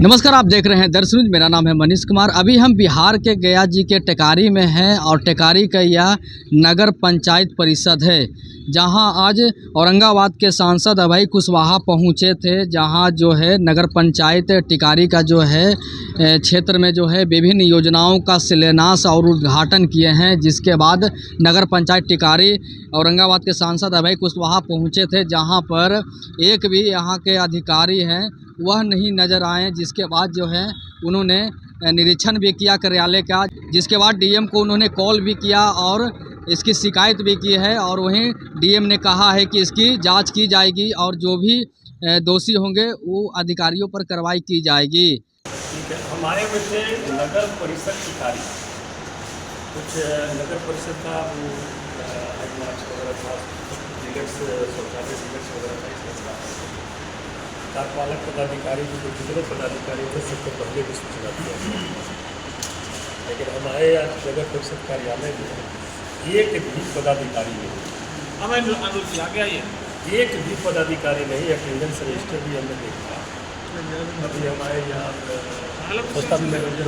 नमस्कार, आप देख रहे हैं दर्शन। मेरा नाम है मनीष कुमार। अभी हम बिहार के गया जी के टेकारी में हैं और टेकारी का यह नगर पंचायत परिषद है, जहां आज औरंगाबाद के सांसद अभय कुशवाहा पहुंचे थे। जहां जो है नगर पंचायत टिकारी का जो है क्षेत्र में जो है विभिन्न योजनाओं का शिलान्यास और उद्घाटन किए हैं। जिसके बाद नगर पंचायत टिकारी औरंगाबाद के सांसद अभय कुशवाहा पहुंचे थे, जहां पर एक भी यहां के अधिकारी हैं वह नहीं नज़र आए। जिसके बाद जो है उन्होंने निरीक्षण भी किया कार्यालय का, जिसके बाद डीएम को उन्होंने कॉल भी किया और इसकी शिकायत भी की है। और वहीं डीएम ने कहा है कि इसकी जांच की जाएगी और जो भी दोषी होंगे वो अधिकारियों पर कार्रवाई की जाएगी। ठीक है, हमारे में से नगर परिषद टिकारी कुछ नगर परिषद का वो वगैरह था, शौचालय वगैरह था, कार्यपालक पदाधिकारी जो जितने पदाधिकारी थे सबको पहले भी सूचना दिया, लेकिन हमारे यहाँ नगर परिषद कार्यालय में एक भी पदाधिकारी नहीं, एक भी पदाधिकारी नहीं। अटेंडेंस रजिस्टर भी हमने देखा। अभी हमारे यहाँ पदाधिकारी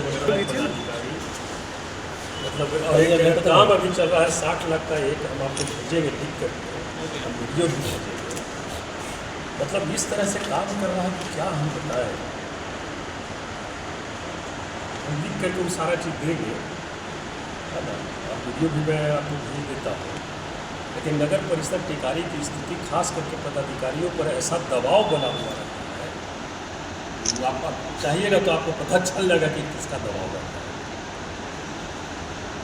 मतलब काम अभी चल रहा है 60 लाख का एक हम आपको भेजेंगे, ठीक करके हम वीडियो भी भेजेंगे। मतलब इस तरह से काम कर रहा है कि क्या हम बताएं। हम लिख करके वो सारा चीज़ देंगे, है ना, और वीडियो भी मैं आपको भेज देता हूँ। लेकिन नगर परिषद टिकारी की स्थिति खास करके पदाधिकारियों पर ऐसा दबाव बना हुआ रहता है, वो आप चाहिए ना तो आपको पता चल जाएगा कि किसका दबाव रहता है।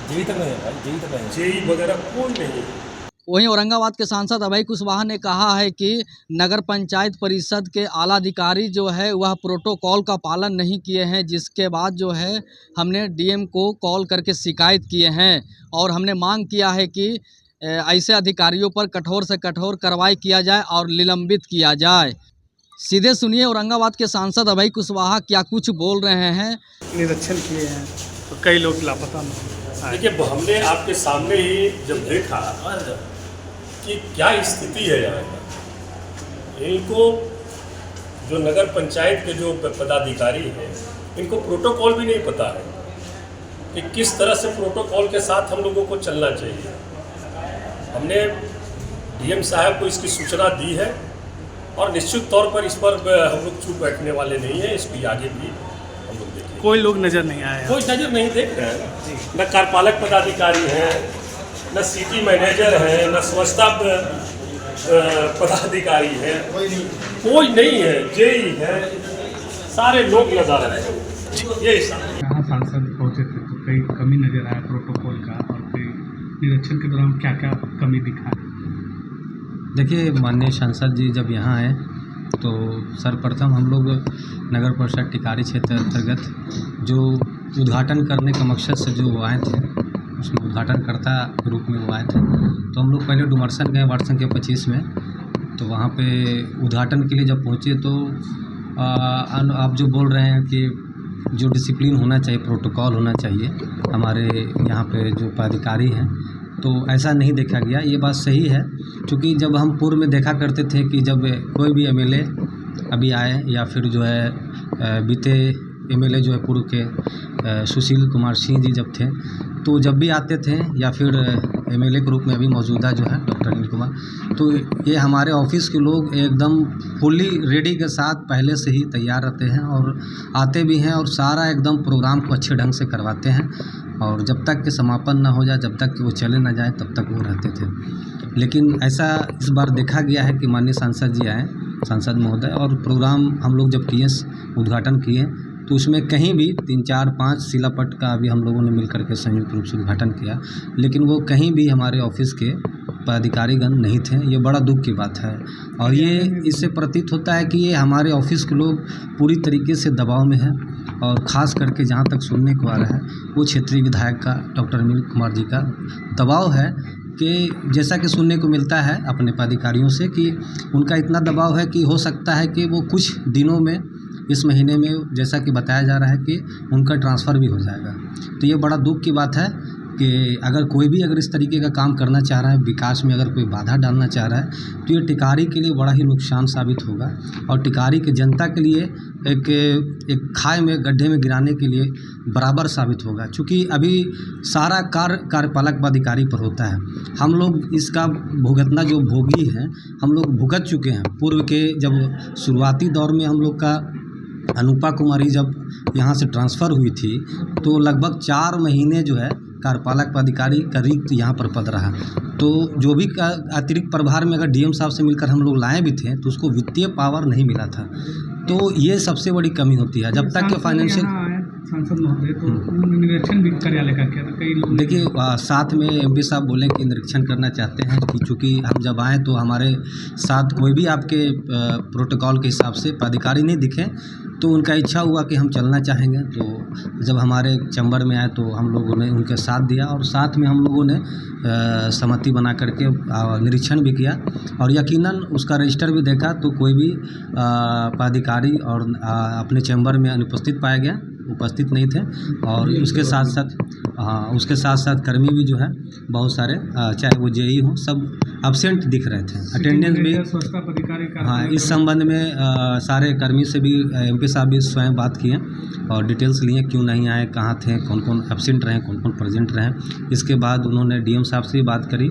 जेई तक नहीं है भाई, जेई तक नहीं, जेई वगैरह कोई नहीं है। वहीं औरंगाबाद के सांसद अभय कुशवाहा ने कहा है कि नगर पंचायत परिषद के आला अधिकारी जो है वह प्रोटोकॉल का पालन नहीं किए हैं। जिसके बाद जो है हमने डीएम को कॉल करके शिकायत किए हैं और हमने मांग किया है कि ऐसे अधिकारियों पर कठोर से कठोर कार्रवाई किया जाए और निलंबित किया जाए। सीधे सुनिए औरंगाबाद के सांसद अभय कुशवाहा क्या कुछ बोल रहे हैं। निरीक्षण किए हैं तो कई लोग लापता नहीं। देखिए, हमने आपके सामने ही जब देखा कि क्या स्थिति है यहाँ का, इनको जो नगर पंचायत के जो पदाधिकारी हैं इनको प्रोटोकॉल भी नहीं पता है कि किस तरह से प्रोटोकॉल के साथ हम लोगों को चलना चाहिए। हमने डीएम साहब को इसकी सूचना दी है और निश्चित तौर पर इस पर हम लोग चुप बैठने वाले नहीं हैं। इसकी आगे भी हम लोग देखेंगे। कोई लोग नज़र नहीं आए, कोई नज़र नहीं देख रहे हैं। न कार्यपालक पदाधिकारी हैं, न सिटी मैनेजर है, न स्वच्छता पदाधिकारी है, कोई नहीं है। जेई है, सारे लोग नजर आ रहे हैं। ये यहाँ सांसद पहुँचे थे तो कई कमी नज़र आया प्रोटोकॉल का, और कई निरीक्षण के दौरान क्या क्या कमी दिखा? देखिए, माननीय सांसद जी जब यहाँ आए तो सर्वप्रथम हम लोग नगर परिषद टिकारी क्षेत्र अंतर्गत जो उद्घाटन करने का मकसद से जो वो आए थे, उसमें उद्घाटनकर्ता के रूप में वो आए थे। तो हम लोग पहले डुमरसन गए वार्ड संख्या 25 में। तो वहाँ पे उद्घाटन के लिए जब पहुँचे तो आप जो बोल रहे हैं कि जो डिसिप्लिन होना चाहिए, प्रोटोकॉल होना चाहिए हमारे यहाँ पे जो पदाधिकारी हैं, तो ऐसा नहीं देखा गया। ये बात सही है, क्योंकि जब हम पूर्व में देखा करते थे कि जब कोई भी एमएलए अभी आए या फिर जो है बीते एमएलए जो है पूर्व के सुशील कुमार सिंह जी जब थे, तो जब भी आते थे या फिर एमएलए के रूप में अभी मौजूदा जो है डॉक्टर अनिल कुमार, तो ये हमारे ऑफिस के लोग एकदम फुली रेडी के साथ पहले से ही तैयार रहते हैं और आते भी हैं और सारा एकदम प्रोग्राम को अच्छे ढंग से करवाते हैं। और जब तक कि समापन ना हो जाए, जब तक कि वो चले ना जाए, तब तक वो रहते थे। लेकिन ऐसा इस बार देखा गया है कि माननीय सांसद जी आए, सांसद महोदय, और प्रोग्राम हम लोग जब किए, उद्घाटन किए, तो उसमें कहीं भी 3, 4, 5 शिलापट का अभी हम लोगों ने मिल करके संयुक्त रूप से उद्घाटन किया, लेकिन वो कहीं भी हमारे ऑफिस के पदाधिकारीगण नहीं थे। ये बड़ा दुख की बात है और ये इससे प्रतीत होता है कि ये हमारे ऑफिस के लोग पूरी तरीके से दबाव में हैं। और ख़ास करके जहाँ तक सुनने को आ रहा है वो क्षेत्रीय विधायक का डॉक्टर अनिल कुमार जी का दबाव है कि जैसा कि सुनने को मिलता है अपने पदाधिकारियों से कि उनका इतना दबाव है कि हो सकता है कि वो कुछ दिनों में, इस महीने में, जैसा कि बताया जा रहा है कि उनका ट्रांसफ़र भी हो जाएगा। तो ये बड़ा दुख की बात है कि अगर कोई भी अगर इस तरीके का काम करना चाह रहा है, विकास में अगर कोई बाधा डालना चाह रहा है, तो ये टिकारी के लिए बड़ा ही नुकसान साबित होगा और टिकारी की जनता के लिए एक खाई में, गड्ढे में गिराने के लिए बराबर साबित होगा। चूँकि अभी सारा कार्यपालक पदाधिकारी पर होता है। हम लोग इसका भुगतना जो भोगी हैं, हम लोग भुगत चुके हैं। पूर्व के जब शुरुआती दौर में हम लोग का अनुपा कुमारी जब यहाँ से ट्रांसफ़र हुई थी, तो लगभग 4 महीने जो है कार्यपालक पदाधिकारी का रिक्त यहाँ पर पद रहा। तो जो भी अतिरिक्त प्रभार में अगर डीएम साहब से मिलकर हम लोग लाए भी थे, तो उसको वित्तीय पावर नहीं मिला था। तो ये सबसे बड़ी कमी होती है। जब तक कि फाइनेंशियल सांसद महोदय तो निरीक्षण भी कार्यालय का किया था कई लोग। देखिए, साथ में एमपी साहब बोले कि निरीक्षण करना चाहते हैं कि चूँकि हम जब आए तो हमारे साथ कोई भी आपके प्रोटोकॉल के हिसाब से पदाधिकारी नहीं दिखे, तो उनका इच्छा हुआ कि हम चलना चाहेंगे। तो जब हमारे चैम्बर में आए तो हम लोगों ने उनके साथ दिया और साथ में हम लोगों ने सहमति बना करके निरीक्षण भी किया और यकीनन उसका रजिस्टर भी देखा, तो कोई भी पदाधिकारी और अपने चैम्बर में अनुपस्थित पाया गया, उपस्थित नहीं थे। और उसके साथ साथ कर्मी भी जो है बहुत सारे, चाहे वो जेई हों, सब एब्सेंट दिख रहे थे। अटेंडेंस भी, स्वच्छता पदाधिकारी का, हाँ, इस संबंध में सारे कर्मी से भी एमपी साहब भी स्वयं बात किए और डिटेल्स लिए, क्यों नहीं आए, कहाँ थे, कौन कौन एब्सेंट रहे, कौन कौन प्रेजेंट रहे। इसके बाद उन्होंने डीएम साहब से भी बात करी।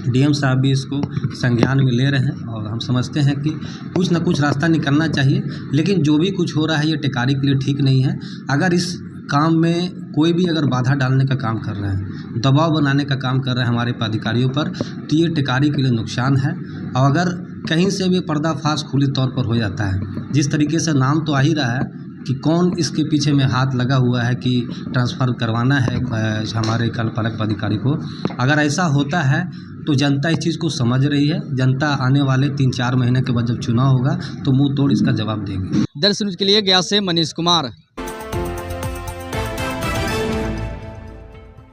डीएम साहब भी इसको संज्ञान में ले रहे हैं और हम समझते हैं कि कुछ न कुछ रास्ता निकलना चाहिए। लेकिन जो भी कुछ हो रहा है ये टिकारी के लिए ठीक नहीं है। अगर इस काम में कोई भी अगर बाधा डालने का काम कर रहे हैं, दबाव बनाने का काम कर रहे हैं हमारे पदाधिकारियों पर, तो ये टिकारी के लिए नुकसान है। और अगर कहीं से भी पर्दाफाश खुले तौर पर हो जाता है, जिस तरीके से नाम तो आ ही रहा है कि कौन इसके पीछे में हाथ लगा हुआ है कि ट्रांसफ़र करवाना है हमारे कार्यपालक पदाधिकारी को, अगर ऐसा होता है तो जनता इस चीज़ को समझ रही है। जनता आने वाले 3-4 महीने के बाद जब चुनाव होगा तो मुंह तोड़ इसका जवाब देंगे। दर्शन के लिए गया से मनीष कुमार।